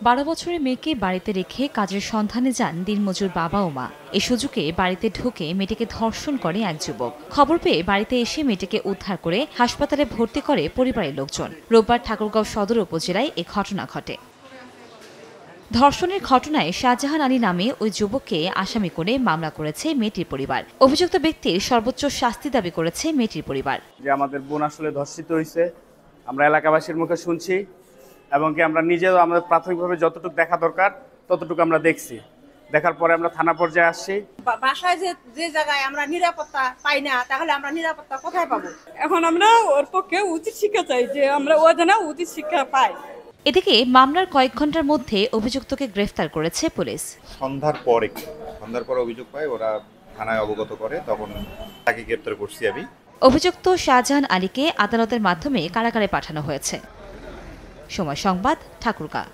12 বছরের মেয়েকে বাড়িতে রেখে কাজের সন্ধানে যান দিনমজুর বাবা ও মা। এ সুযোগে বাড়িতে ঢুকে মেয়েটিকে ধর্ষণ করে এক যুবক। খবর পেয়ে বাড়িতে এসে মেয়েটিকে উদ্ধার করে হাসপাতালে ভর্তি করে পরিবারের লোকজন। রোববার ঠাকুরগাঁও সদর উপজেলায় এ ঘটনা ঘটে। ধর্ষণের ঘটনায় শাহজাহান আলী নামে ওই যুবককে আসামি করে মামলা করেছে মেয়েটির পরিবার। অভিযুক্ত ব্যক্তির সর্বোচ্চ শাস্তি দাবি করেছে মেয়েটির পরিবার। যে আমাদের বোন আসলে ধর্ষিত হয়েছে, আমরা এলাকাবাসীর মুখে শুনছি এবং কি আমরা নিজেও আমাদের প্রাথমিকভাবে যতটুকু দেখা দরকার ততটুকু আমরা দেখছি। দেখার পরে আমরা থানা পর্যায়ে আসছি। বাসায় যে জায়গায় আমরা নিরাপত্তা পাই না, তাহলে আমরা নিরাপত্তা কোথায় পাবো? এখন আমরা ওর পক্ষে উচিত শিক্ষা চাই, যে আমরা ও যেন উচিত শিক্ষা পাই। এদিকে মামলার কয়েক ঘন্টার মধ্যে অভিযুক্তকে গ্রেফতার করেছে পুলিশ। সন্ধ্যার পর অভিযোগ পায়, ওরা থানায় অবগত করে, তখন তাকে গ্রেফতার করছি আমি। অভিযুক্ত শাহজাহান আলীকে আদালতের মাধ্যমে কারাগারে পাঠানো হয়েছে। সময় সংবাদ, ঠাকুরগাঁও।